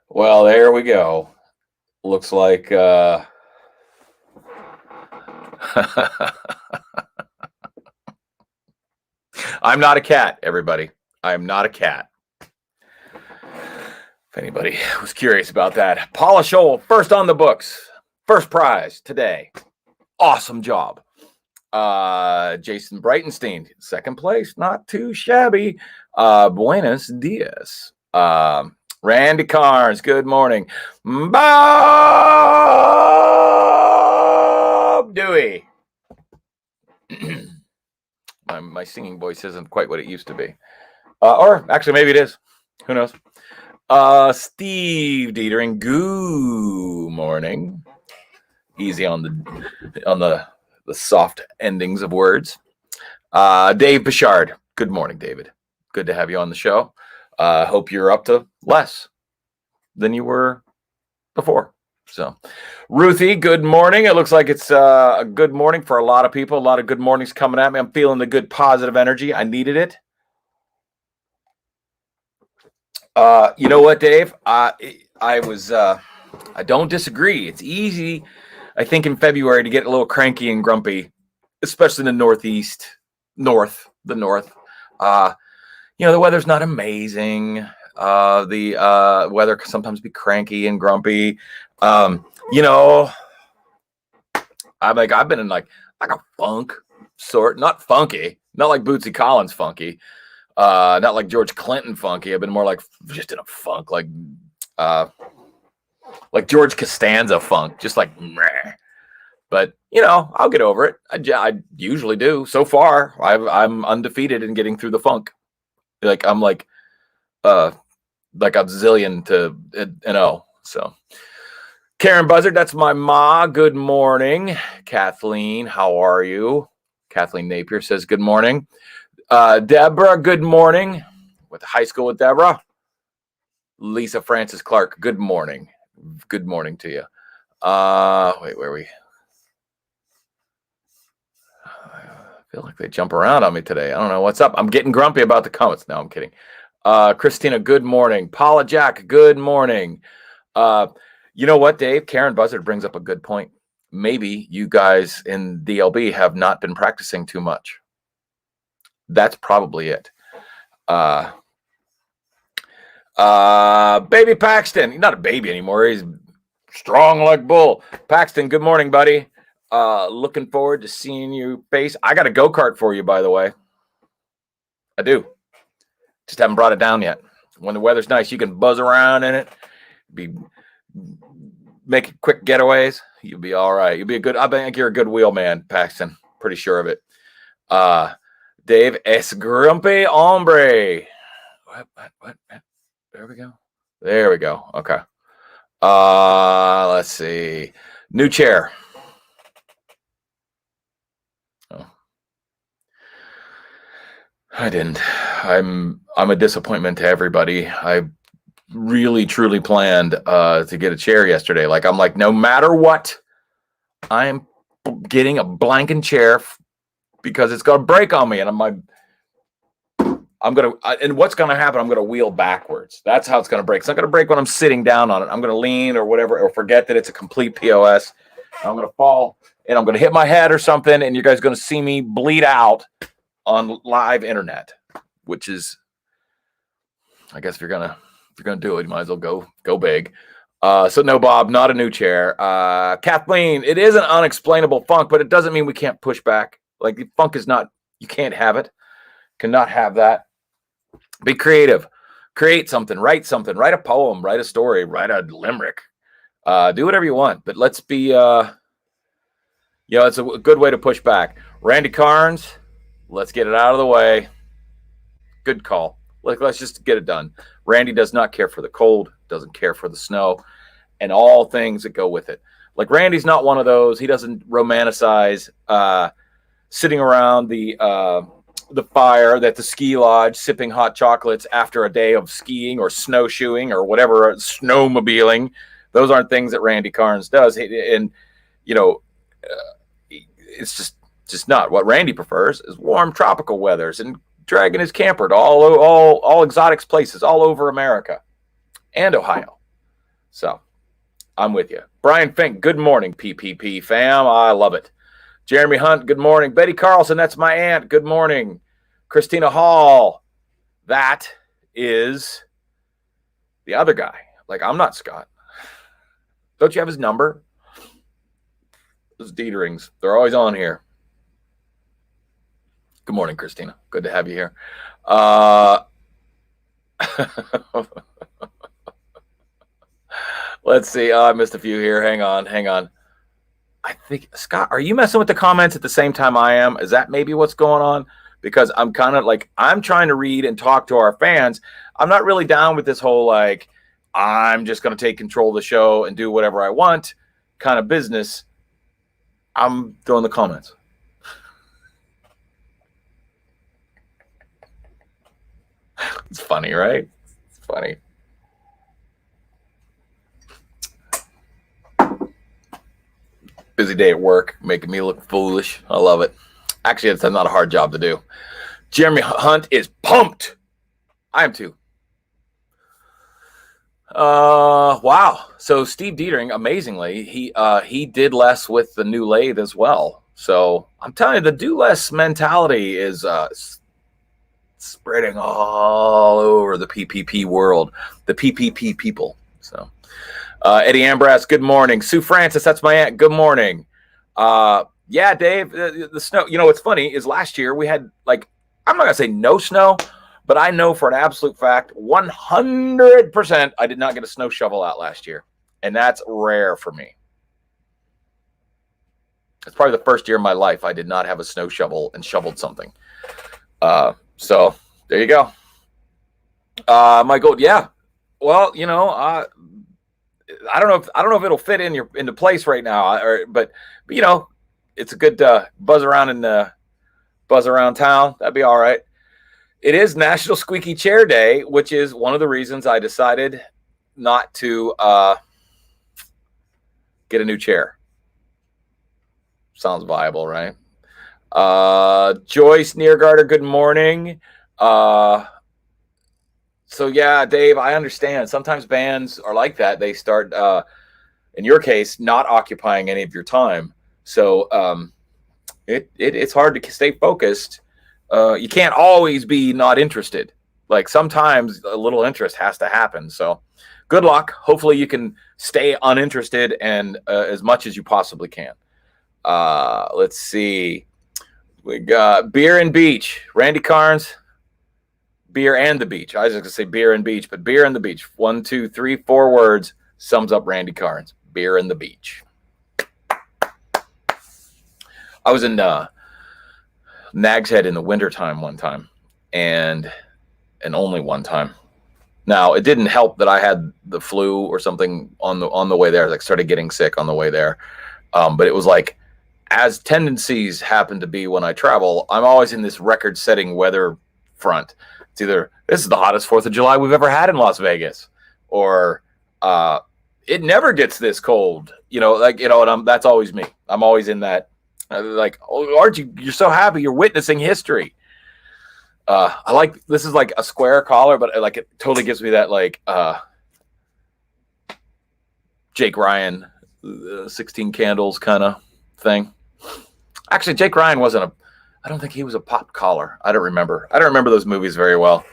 Well, there we go. Looks like I'm not a cat, everybody. I'm not a cat. If anybody was curious about that. Paula Scholl, first on the books. First prize today. Awesome job. Jason Breitenstein, second place. Not too shabby. Buenos dias. Randy Carnes, good morning. Bob Dewey. My singing voice isn't quite what it used to be. Or actually, maybe it is. Who knows? Steve Dietering, good morning. Easy on the soft endings of words. Dave Bichard, good morning, David. Good to have you on the show. Hope you're up to less than you were before. So, Ruthie, good morning. It looks like it's a good morning for a lot of people. A lot of good mornings coming at me. I'm feeling the good positive energy. I needed it. You know what, Dave? I don't disagree. It's easy, I think, in February to get a little cranky and grumpy, especially in the north. The weather's not amazing. The weather can sometimes be cranky and grumpy. I've been in like a funk sort, not funky, not like Bootsy Collins funky, not like George Clinton funky. I've been more like just in a funk, like George Costanza funk, just like meh. But I'll get over it. I usually do. So far, I'm undefeated in getting through the funk. Like I'm like a zillion to an O. So Karen Buzzard, that's my ma. Good morning. Kathleen, how are you? Kathleen Napier says good morning. Deborah, good morning. With high school with Deborah. Lisa Francis Clark, good morning. Good morning to you. Wait, where are we? I feel like they jump around on me today. I don't know what's up. I'm getting grumpy about the comments. No, I'm kidding. Christina, good morning. Paula Jack, good morning. You know what, Dave? Karen Buzzard brings up a good point. Maybe you guys in DLB have not been practicing too much. That's probably it. Baby Paxton, he's not a baby anymore. He's strong like bull. Paxton, good morning, buddy. Looking forward to seeing you face. I got a go-kart for you, by the way. I do. Just haven't brought it down yet. When the weather's nice, you can buzz around in it. Make quick getaways. You'll be all right. I think you're a good wheelman, Paxton. Pretty sure of it. Dave, es grumpy hombre. What? There we go. Okay. Let's see. New chair. Oh. I didn't. I'm a disappointment to everybody. I really truly planned to get a chair yesterday. I'm like, no matter what, I'm getting a blanking chair because it's gonna break on me. And and what's gonna happen? I'm gonna wheel backwards. That's how it's gonna break. It's not gonna break when I'm sitting down on it. I'm gonna lean or whatever, or forget that it's a complete POS. I'm gonna fall and I'm gonna hit my head or something, and you guys are gonna see me bleed out on live internet, which is, I guess, if you're gonna do it, you might as well go big. So no, Bob, not a new chair. Kathleen, it is an unexplainable funk, but it doesn't mean we can't push back. Like, the funk is not, you can't have it. Cannot have that. Be creative. Create something. Write something. Write a poem. Write a story. Write a limerick. Do whatever you want. But let's be, it's a good way to push back. Randy Carnes, let's get it out of the way. Good call. Let's just get it done. Randy does not care for the cold, doesn't care for the snow, and all things that go with it. Like, Randy's not one of those. He doesn't romanticize sitting around the fire at the ski lodge, sipping hot chocolates after a day of skiing or snowshoeing or whatever, snowmobiling. Those aren't things that Randy Carnes does. And, it's just not. What Randy prefers is warm tropical weathers and dragging his camper to all exotic places all over America and Ohio. So I'm with you. Brian Fink, good morning, PPP fam. I love it. Jeremy Hunt, good morning. Betty Carlson, that's my aunt. Good morning. Christina Hall, that is the other guy. Like, I'm not Scott. Don't you have his number? Those Dieterings, they're always on here. Good morning, Christina. Good to have you here. Let's see. I missed a few here. Hang on. I think, Scott, are you messing with the comments at the same time I am? Is that maybe what's going on? Because I'm kind of like, I'm trying to read and talk to our fans. I'm not really down with this whole, like, I'm just going to take control of the show and do whatever I want kind of business. I'm doing the comments. It's funny, right? It's funny. Busy day at work, making me look foolish. I love it. Actually, it's not a hard job to do. Jeremy Hunt is pumped. I am too. Wow. So Steve Dietering, amazingly, he did less with the new lathe as well. So I'm telling you, the do less mentality is spreading all over the PPP world, the PPP people. So Eddie Ambras, good morning. Sue Francis, that's my aunt. Good morning. Yeah, Dave, the snow, you know, what's funny is last year we had, like, I'm not going to say no snow, but I know for an absolute fact, 100% I did not get a snow shovel out last year. And that's rare for me. It's probably the first year of my life I did not have a snow shovel and shoveled something. So there you go. Michael, yeah. Well, you know, I don't know if it'll fit into place right now, but you know, it's a good buzz around town. That'd be all right. It is National Squeaky Chair Day, which is one of the reasons I decided not to get a new chair. Sounds viable, right? Joyce Neargarter, good morning. So yeah, Dave, I understand. Sometimes bands are like that. They start, in your case, not occupying any of your time. So it's hard to stay focused. You can't always be not interested. Like sometimes a little interest has to happen. So good luck. Hopefully you can stay uninterested and as much as you possibly can. Let's see. We got Beer and Beach. Randy Carnes. Beer and the Beach. I was just going to say Beer and Beach, but Beer and the Beach. 1, 2, 3, 4 words sums up Randy Carnes. Beer and the Beach. I was in Nag's Head in the wintertime one time, and only one time. Now, it didn't help that I had the flu or something on the way there. Like started getting sick on the way there. But it was like, as tendencies happen to be when I travel, I'm always in this record-setting weather front. It's either this is the hottest 4th of July we've ever had in Las Vegas, or it never gets this cold. You know, like, you know, and that's always me. I'm always in that. Like, oh, aren't you? You're so happy. You're witnessing history. I like, this is like a square collar, but like it totally gives me that like Jake Ryan, 16 Candles kind of thing. Actually, Jake Ryan wasn't I don't think he was a pop collar. I don't remember those movies very well.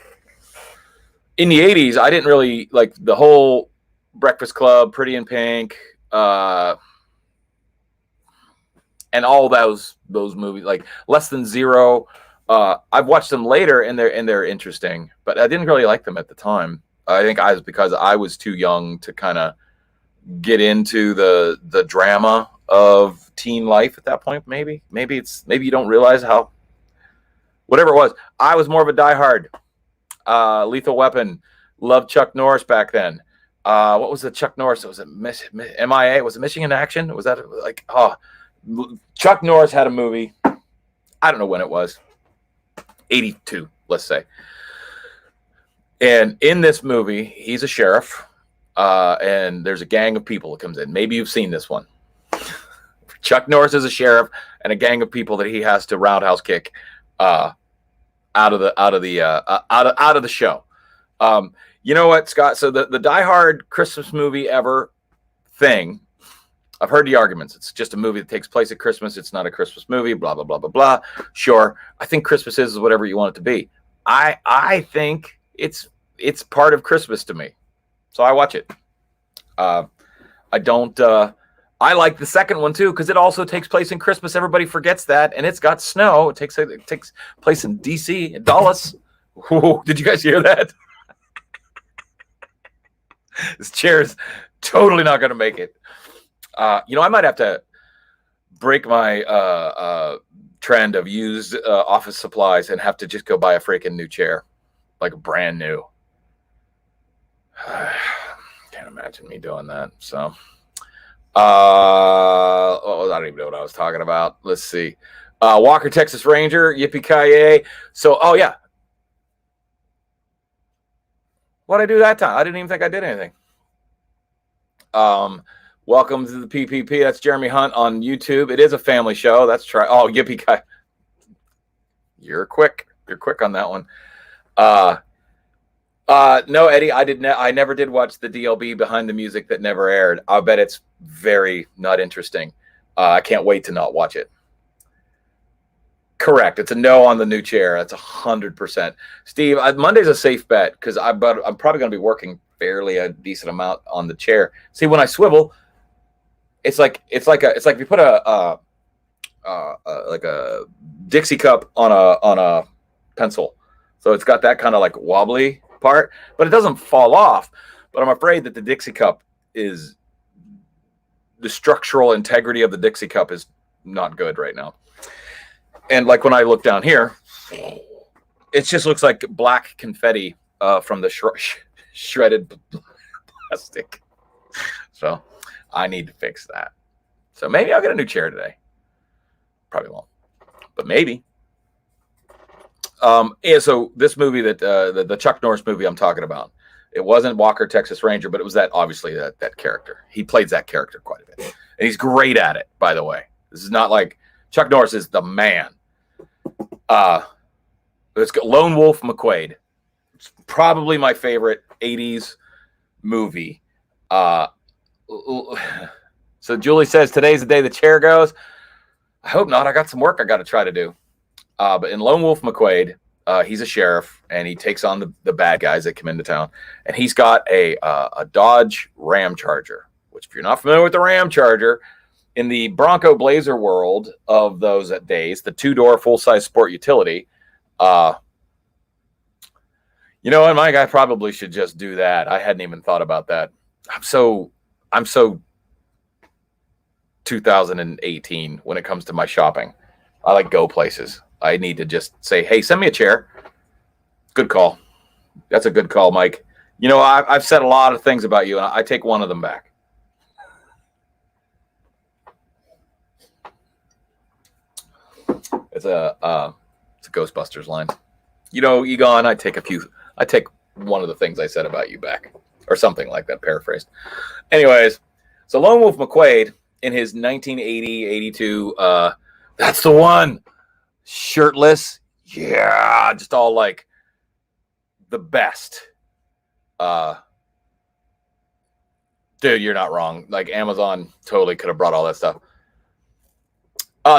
In the 80s, I didn't really like the whole Breakfast Club, Pretty in Pink, and all those movies, like Less Than Zero. I've watched them later, and they're interesting, but I didn't really like them at the time. I think because I was too young to kind of get into the drama of teen life at that point. Maybe you don't realize how, whatever it was. I was more of a diehard. Lethal Weapon. Loved Chuck Norris back then. What was the Chuck Norris? Was it MIA? Was it Missing in Action? Was that like, Chuck Norris had a movie. I don't know when it was. 82, let's say. And in this movie, he's a sheriff, and there's a gang of people that comes in. Maybe you've seen this one. Chuck Norris is a sheriff, and a gang of people that he has to roundhouse kick. out of the show. You know what, Scott? So the Die Hard Christmas movie ever thing, I've heard the arguments. It's just a movie that takes place at Christmas. It's not a Christmas movie, blah, blah, blah, blah, blah. Sure. I think Christmas is whatever you want it to be. I think it's part of Christmas to me. So I watch it. I don't I like the second one too, because it also takes place in Christmas. Everybody forgets that, and it's got snow. It takes place in DC, in Dallas. Ooh, did you guys hear that? This chair is totally not going to make it. I might have to break my trend of used office supplies and have to just go buy a freaking new chair, like brand new. Can't imagine me doing that. So, I don't even know what I was talking about. Let's see. Walker, Texas Ranger, yippee-ki-yay. So, oh yeah. What'd I do that time? I didn't even think I did anything. Welcome to the PPP. That's Jeremy Hunt on YouTube. It is a family show. That's try. Oh, yippee-ki. You're quick. You're quick on that one. No, Eddie, I never did watch the DLB behind the music that never aired. I'll bet it's very not interesting. I can't wait to not watch it. Correct. It's a no on the new chair. That's 100%. Steve, Monday's a safe bet because I'm probably going to be working fairly a decent amount on the chair. See, when I swivel, it's like if you put a Dixie cup on a pencil. So it's got that kind of like wobbly part, but it doesn't fall off. But I'm afraid that the Dixie cup the structural integrity of the Dixie cup is not good right now. And like when I look down here, it just looks like black confetti from the shredded plastic. So I need to fix that. So maybe I'll get a new chair today. Probably won't, but maybe. Yeah, so this movie that the Chuck Norris movie I'm talking about, it wasn't Walker, Texas Ranger, but it was that character. He plays that character quite a bit, and he's great at it. By the way, this is not like Chuck Norris is the man. It's got Lone Wolf McQuade. It's probably my favorite '80s movie. So Julie says today's the day the chair goes. I hope not. I got some work I got to try to do. But in Lone Wolf McQuade, he's a sheriff, and he takes on the bad guys that come into town. And he's got a Dodge Ram Charger, which if you're not familiar with the Ram Charger, in the Bronco Blazer world of those days, the two-door full-size sport utility, you know what, Mike? I probably should just do that. I hadn't even thought about that. I'm so 2018 when it comes to my shopping. I like go places. I need to just say, hey, send me a chair. Good call. That's a good call, Mike. You know, I've said a lot of things about you, and I take one of them back. It's a Ghostbusters line. You know, Egon, I take one of the things I said about you back, or something like that, paraphrased. Anyways, so Lone Wolf McQuade in his 1980, 82, that's the one. Shirtless, yeah, just all like the best. Dude, you're not wrong. Like Amazon totally could have brought all that stuff.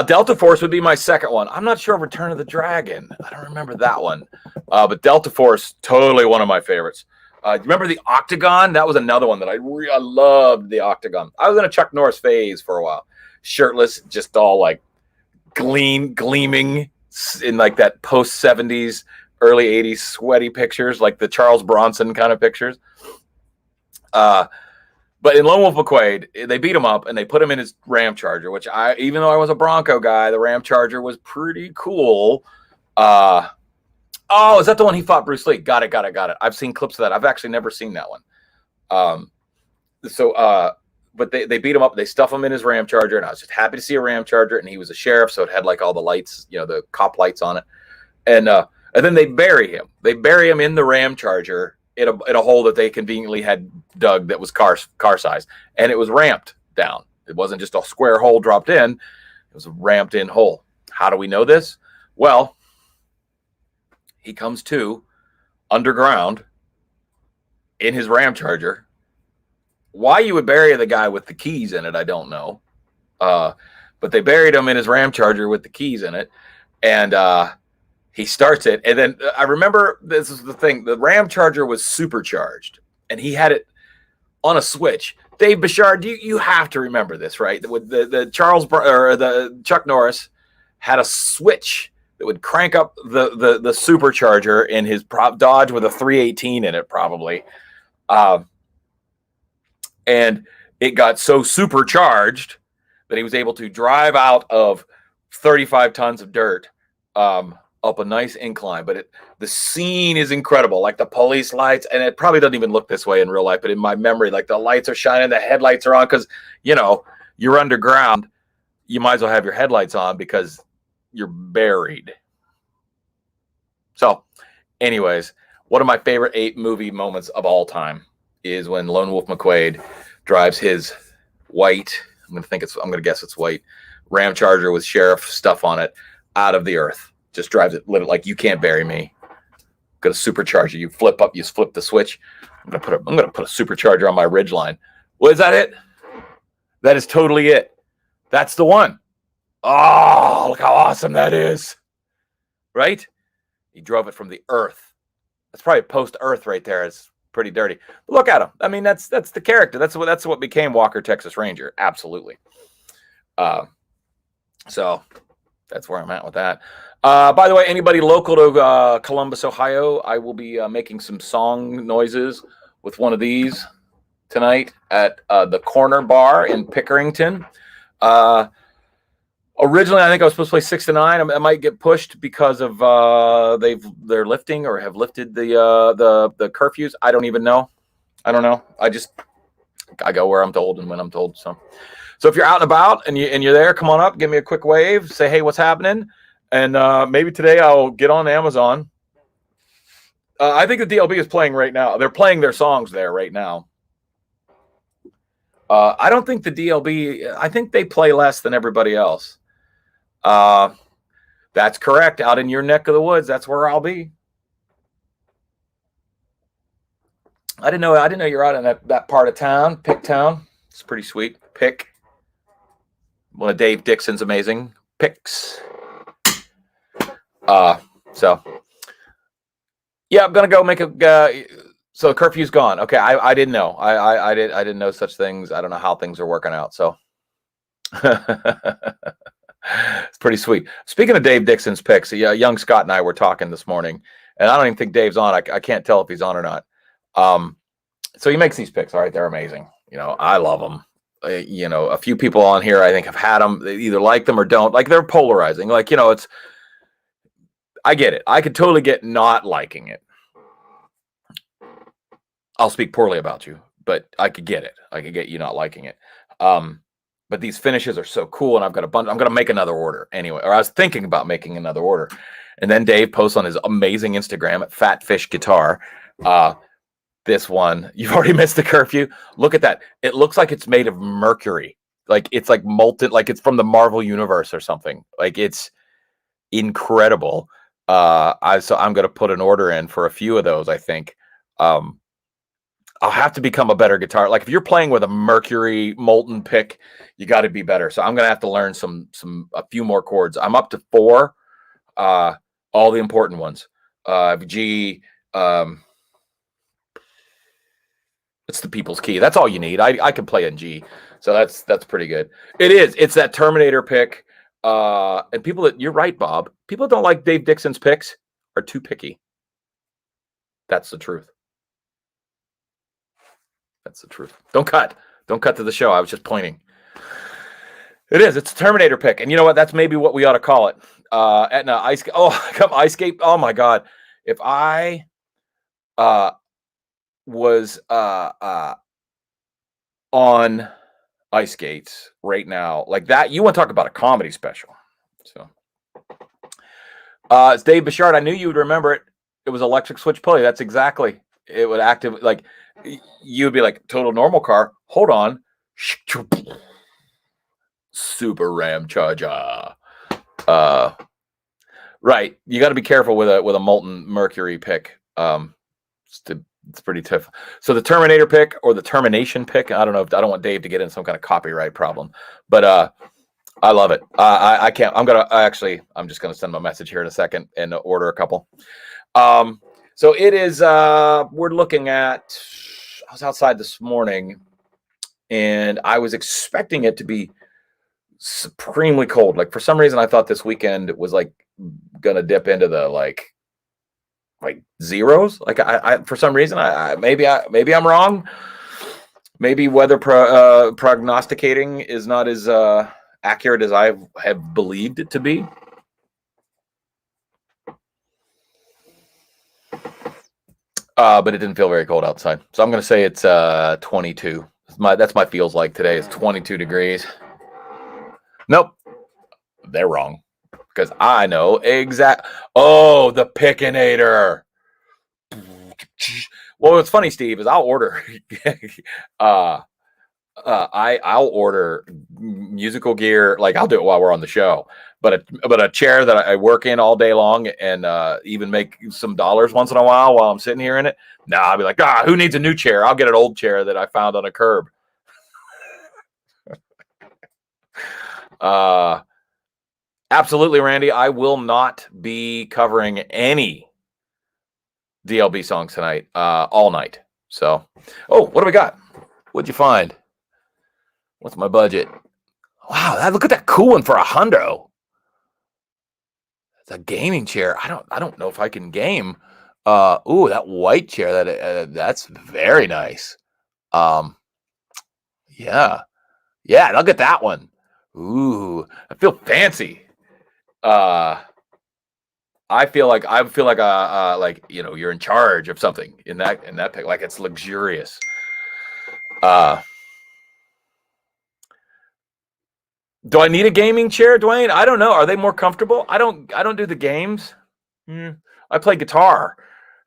Delta Force would be my second one. I'm not sure of Return of the Dragon. I don't remember that one. But Delta Force, totally one of my favorites. Remember the Octagon? That was another one that I loved, the Octagon. I was in a Chuck Norris phase for a while. Shirtless, just all like gleaming in like that post-70s, early 80s sweaty pictures, like the Charles Bronson kind of pictures. But in Lone Wolf McQuade, they beat him up and they put him in his Ram Charger, which even though I was a Bronco guy, the Ram Charger was pretty cool. Oh, is that the one he fought Bruce Lee? Got it. I've seen clips of that. I've actually never seen that one. But they beat him up. They stuff him in his Ram Charger, and I was just happy to see a Ram Charger. And he was a sheriff, so it had like all the lights, you know, the cop lights on it. And then they bury him. They bury him in the Ram Charger in a hole that they conveniently had dug that was car size, and it was ramped down. It wasn't just a square hole dropped in; it was a ramped in hole. How do we know this? Well, he comes to underground in his Ram Charger. Why you would bury the guy with the keys in it, I don't know. But they buried him in his Ram Charger with the keys in it. And he starts it. And then I remember, this is the thing, the Ram Charger was supercharged. And he had it on a switch. Dave Bichard, you have to remember this, right? With the Chuck Norris had a switch that would crank up the supercharger in his Dodge with a 318 in it, probably. And it got so supercharged that he was able to drive out of 35 tons of dirt up a nice incline. But the scene is incredible, like the police lights, and it probably doesn't even look this way in real life, but in my memory, like the lights are shining, the headlights are on, because, you know, you're underground. You might as well have your headlights on because you're buried. So, anyways, one of my favorite 8 movie moments of all time is when Lone Wolf McQuade drives his white, I'm gonna guess it's white, Ram Charger with sheriff stuff on it out of the earth. Just drives it like, you can't bury me. Got a supercharger. You flip the switch. I'm gonna put a supercharger on my Ridgeline. Well, is that it? That is totally it. That's the one. Oh, look how awesome that is. Right? He drove it from the earth. That's probably post-earth right there. It's pretty dirty. But look at him. I mean, that's the character. That's what became Walker Texas Ranger. Absolutely. So that's where I'm at with that. By the way, anybody local to Columbus, Ohio, I will be making some song noises with one of these tonight at the Corner Bar in Pickerington. Originally, I think I was supposed to play 6 to 9. I might get pushed because of they're lifting or have lifted the curfews. I don't even know. I don't know. I go where I'm told and when I'm told. So if you're out and about and you're there, come on up, give me a quick wave, say hey, what's happening, and maybe today I'll get on Amazon. I think the DLB is playing right now. They're playing their songs there right now. I don't think the DLB. I think they play less than everybody else. That's correct. Out in your neck of the woods, that's where I'll be. I didn't know you're out in that part of town, Pick Town. It's pretty sweet. Pick. One of Dave Dixon's amazing picks. So yeah, I'm gonna go make a. So the curfew's gone. Okay, I didn't know. I didn't know such things. I don't know how things are working out. So it's pretty sweet. Speaking of Dave Dixon's picks, young Scott and I were talking this morning, and I don't even think Dave's on. I can't tell if he's on or not. So he makes these picks. All right, they're amazing. You know, I love them. You know, a few people on here I think have had them. They either like them or don't. Like, they're polarizing. Like, you know, I get it. I could totally get not liking it. I'll speak poorly about you, but I could get it. I could get you not liking it. But these finishes are so cool, and I've got a bunch. I'm going to make another order anyway, or I was thinking about making another order. And then Dave posts on his amazing Instagram at Fatfish Guitar. This one, you've already missed the curfew. Look at that. It looks like it's made of mercury. Like, it's like molten, like it's from the Marvel universe or something. Like, it's incredible. So I'm going to put an order in for a few of those, I think. I'll have to become a better guitar. Like, if you're playing with a mercury molten pick, you got to be better. So I'm going to have to learn a few more chords. I'm up to 4, all the important ones. G, it's the people's key. That's all you need. I can play in G. So that's pretty good. It's that Terminator pick. And you're right, Bob. People that don't like Dave Dixon's picks are too picky. That's the truth. That's the truth. Don't cut to the show. I was just pointing. It's a Terminator pick. And you know what? That's maybe what we ought to call it. Etna Ice. Oh, come Ice Skate. Oh my God. If I was on ice skates right now like that, you want to talk about a comedy special. So it's Dave Bichard. I knew you would remember it. It was electric switch pulley. That's exactly. It would activate, like, you would be like, total normal car, hold on, super Ram Charger. Right. You got to be careful with a molten mercury pick. It's pretty tough. So the Terminator pick or the termination pick. I don't know. I don't want Dave to get in some kind of copyright problem, but I love it. I can't. I'm just gonna send him a message here in a second and order a couple. So it is. We're looking at. I was outside this morning, and I was expecting it to be supremely cold. Like for some reason, I thought this weekend was like gonna dip into the like zeros. Like I for some reason, maybe I'm wrong. Maybe weather prognosticating is not as accurate as I have believed it to be. But it didn't feel very cold outside. So I'm going to say it's 22. That's my feels like today is 22 degrees. Nope. They're wrong. Because I know exact. Oh, the Pickinator. Well, what's funny, Steve, is I'll order. I'll order musical gear. Like I'll do it while we're on the show. But a chair that I work in all day long and even make some dollars once in a while I'm sitting here in it. Nah, I'll be like, who needs a new chair? I'll get an old chair that I found on a curb. Absolutely, Randy. I will not be covering any DLB songs tonight, all night. So, what do we got? What'd you find? What's my budget? Wow, look at that cool one for $100. It's a gaming chair. I don't know if I can game. Ooh, that white chair. That's very nice. Yeah. Look at that one. Ooh, I feel fancy. I feel like you're in charge of something in that pic. Like it's luxurious. Do I need a gaming chair, Dwayne? I don't know. Are they more comfortable? I don't do the games. I play guitar,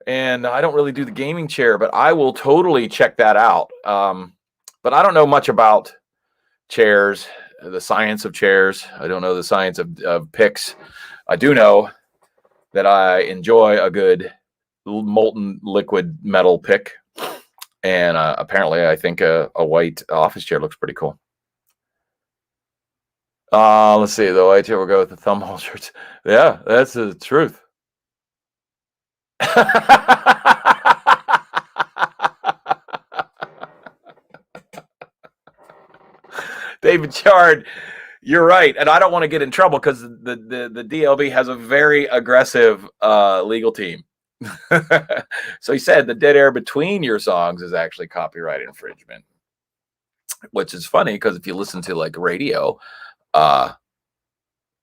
and I don't really do the gaming chair, but I will totally check that out. But I don't know much about chairs, the science of chairs. I don't know the science of picks. I do know that I enjoy a good molten liquid metal pick, and apparently I think a white office chair looks pretty cool. Let's see. The white chair will go with the thumb holders. Yeah, that's the truth. David Chard, you're right, and I don't want to get in trouble because the DLB has a very aggressive legal team. So he said the dead air between your songs is actually copyright infringement, which is funny because if you listen to like radio,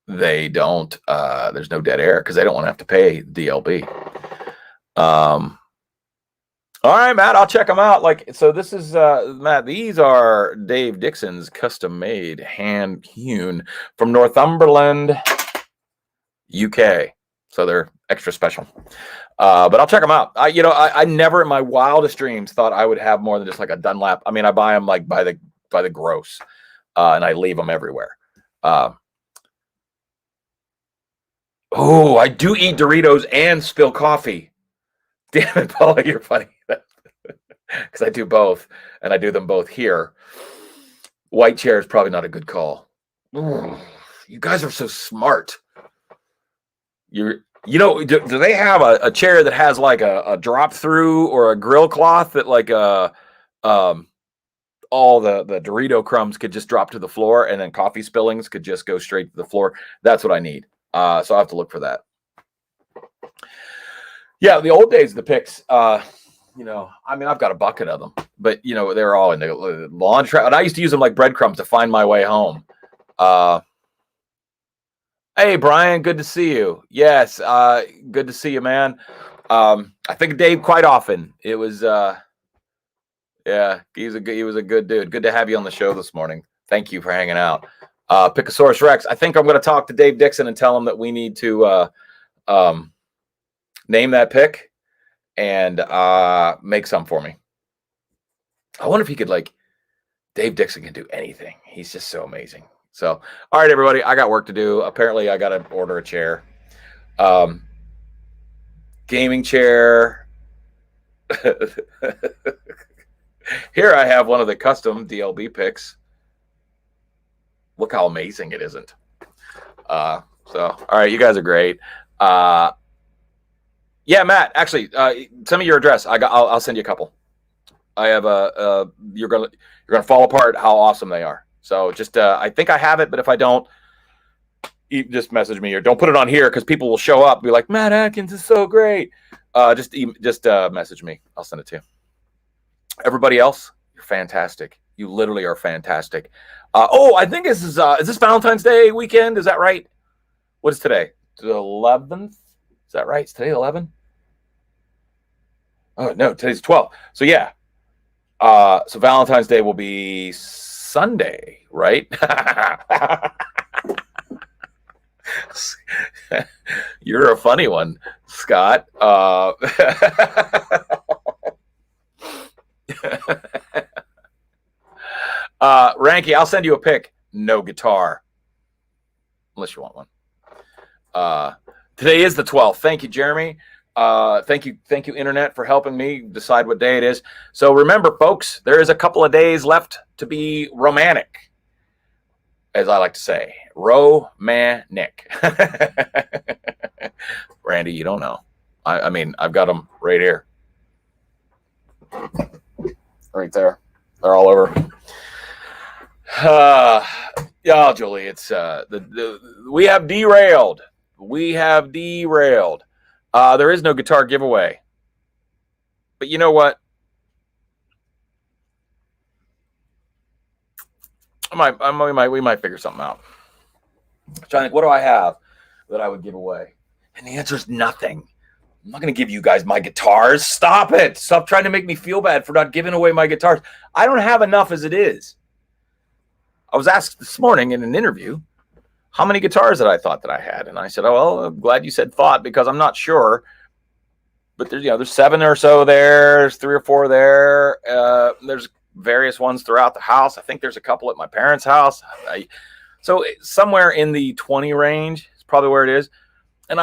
they don't. There's no dead air because they don't want to have to pay DLB. All right, Matt, I'll check them out. So this is Matt. These are Dave Dixon's custom-made, hand-hewn from Northumberland, UK. So they're extra special. But I'll check them out. I never in my wildest dreams thought I would have more than just like a Dunlap. I mean, I buy them like by the gross, and I leave them everywhere. I do eat Doritos and spill coffee. Damn it, Paula, you're funny. Because I do both, and I do them both here. White chair is probably not a good call. Ooh, you guys are so smart. Do they have a chair that has like a drop through or a grill cloth that like all the Dorito crumbs could just drop to the floor and then coffee spillings could just go straight to the floor? That's what I need. So I'll have to look for that. Yeah, the old days, the picks, I mean, I've got a bucket of them, but, they're all in the lawn trap. And I used to use them like breadcrumbs to find my way home. Hey, Brian, good to see you. Yes, good to see you, man. I think Dave quite often. It was, he was a good dude. Good to have you on the show this morning. Thank you for hanging out. Pickosaurus Rex, I think I'm going to talk to Dave Dixon and tell him that we need to name that pick and make some for me. I wonder if he could Dave Dixon can do anything. He's just so amazing. So, all right, everybody, I got work to do. Apparently, I got to order a chair. Gaming chair. Here I have one of the custom DLB picks. Look how amazing it isn't. All right, you guys are great. Yeah, Matt, actually, send me your address. I'll send you a couple. I have you're gonna fall apart how awesome they are. So just I think I have it, but if I don't, you just message me, or don't put it on here because people will show up and be like, Matt Atkins is so great. Just message me. I'll send it to you. Everybody else, you're fantastic. You literally are fantastic. I think this is this Valentine's Day weekend? Is that right? What is today? The 11th? Is that right? Is today 11? Oh no, today's 12. So yeah. So Valentine's Day will be Sunday, right? You're a funny one, Scott. Ranky, I'll send you a pic. No guitar, unless you want one. Today is the 12th. Thank you, Jeremy. Thank you, Internet, for helping me decide what day it is. So remember, folks, there is a couple of days left to be romantic, as I like to say. Romantic. Randy, you don't know. I mean, I've got them right here. Right there. They're all over. Yeah, Julie, it's we have derailed. There is no guitar giveaway. But you know what? We might figure something out. I'm trying to think, what do I have that I would give away? And the answer is nothing. I'm not going to give you guys my guitars. Stop it. Stop trying to make me feel bad for not giving away my guitars. I don't have enough as it is. I was asked this morning in an interview how many guitars that I thought that I had. And I said, oh, well, I'm glad you said thought because I'm not sure. But there's 7 or so there. There's 3 or 4 there. There's various ones throughout the house. I think there's a couple at my parents' house. So somewhere in the 20 range is probably where it is. And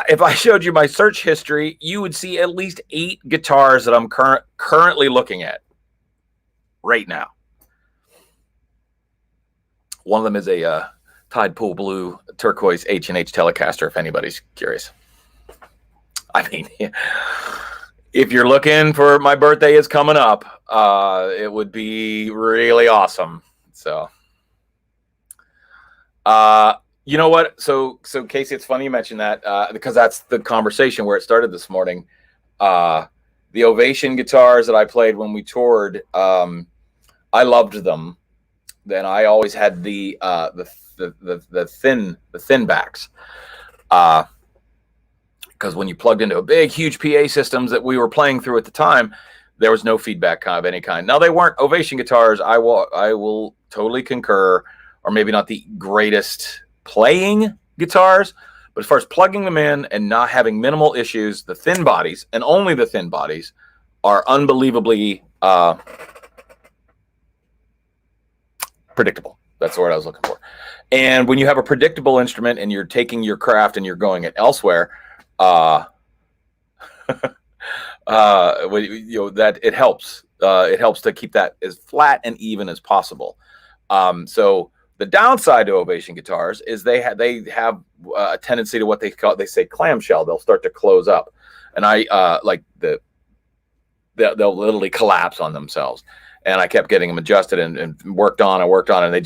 if I showed you my search history, you would see at least 8 guitars that I'm currently looking at right now. One of them is a Tide Pool Blue turquoise H&H Telecaster, if anybody's curious. I mean, if you're looking for, my birthday is coming up, it would be really awesome. So, you know what? So Casey, it's funny you mentioned that because that's the conversation where it started this morning. The Ovation guitars that I played when we toured, I loved them. Then I always had the thin backs, because when you plugged into a big, huge PA systems that we were playing through at the time, there was no feedback of any kind. Now they weren't Ovation guitars. I will totally concur, or maybe not the greatest playing guitars, but as far as plugging them in and not having minimal issues, the thin bodies and only the thin bodies are unbelievably predictable. That's the word I was looking for. And when you have a predictable instrument and you're taking your craft and you're going it elsewhere, that it helps. It helps to keep that as flat and even as possible. So the downside to Ovation guitars is they have a tendency to what they say clamshell. They'll start to close up, and they'll literally collapse on themselves. And I kept getting them adjusted and worked on, and they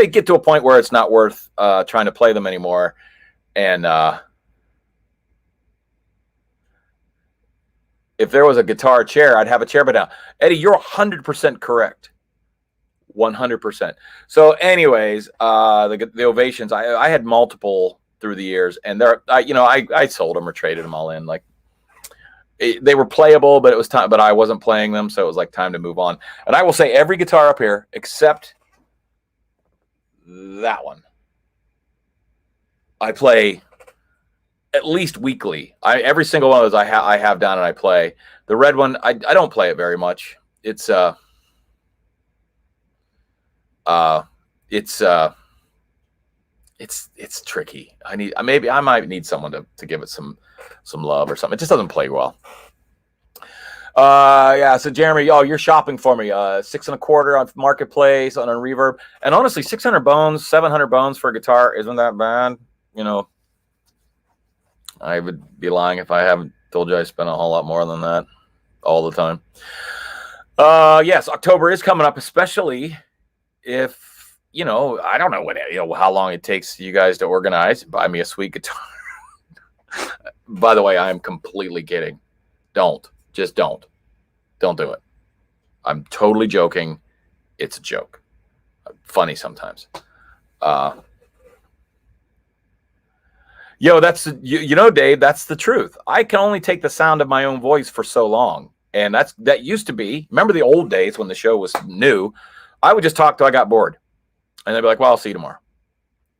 get to a point where it's not worth trying to play them anymore. And if there was a guitar chair, I'd have a chair. But now, Eddie, you're 100% correct. 100%. So anyways, the Ovations, I had multiple through the years, and I sold them or traded them all in. They were playable, but it was time. But I wasn't playing them, so it was like time to move on. And I will say every guitar up here, except that one, I play at least weekly. Every single one of those I have down and I play. The red one, I don't play it very much. It's it's tricky. Maybe I might need someone to give it some love or something. It just doesn't play well. Yeah. So Jeremy, you're shopping for me. 6.25 on Marketplace on a Reverb, and honestly, 600 bones, 700 bones for a guitar isn't that bad. I would be lying if I haven't told you I spent a whole lot more than that all the time. Yes, October is coming up, especially if I don't know how long it takes you guys to organize. Buy me a sweet guitar. By the way, I am completely kidding. Don't do it. I'm totally joking. It's a joke. Funny sometimes. That's Dave, that's the truth. I can only take the sound of my own voice for so long. And that used to be, remember the old days when the show was new, I would just talk till I got bored. And they'd be like, well, I'll see you tomorrow.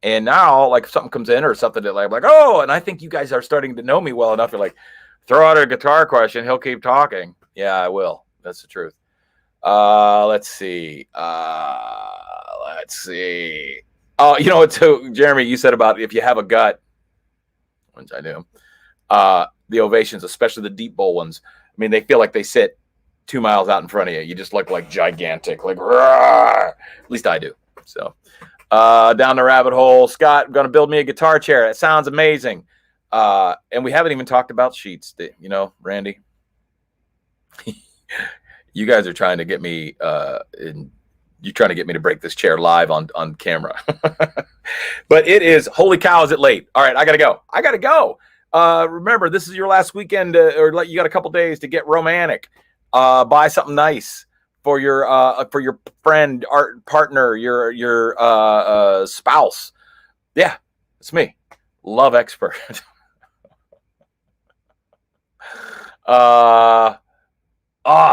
And now, like, if something comes in or something that I'm like, oh, and I think you guys are starting to know me well enough. You're like, throw out a guitar question. He'll keep talking. Yeah, I will. That's the truth. Let's see. Oh, so Jeremy, you said about if you have a gut, which I do, the Ovations, especially the deep bowl ones, I mean, they feel like they sit 2 miles out in front of you. You just look like gigantic, like, roar. At least I do. So, down the rabbit hole, Scott, I'm going to build me a guitar chair. It sounds amazing. And we haven't even talked about sheets, Randy. You guys are trying to get me, you're trying to get me to break this chair live on camera. But it is, holy cow, is it late? All right, I got to go. Remember, this is your last weekend, or you got a couple days to get romantic. Buy something nice for your friend, art partner, your spouse. Yeah, it's me, love expert.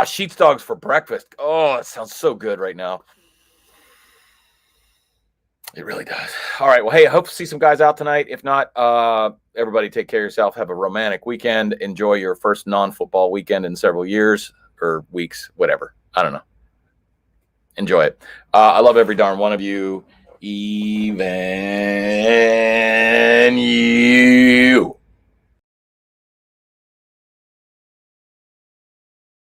Sheets dogs for breakfast. Oh, it sounds so good right now. It really does. All right. Well, hey, I hope to see some guys out tonight. If not, everybody take care of yourself. Have a romantic weekend. Enjoy your first non-football weekend in several years or weeks, whatever. I don't know. Enjoy it. I love every darn one of you, even you.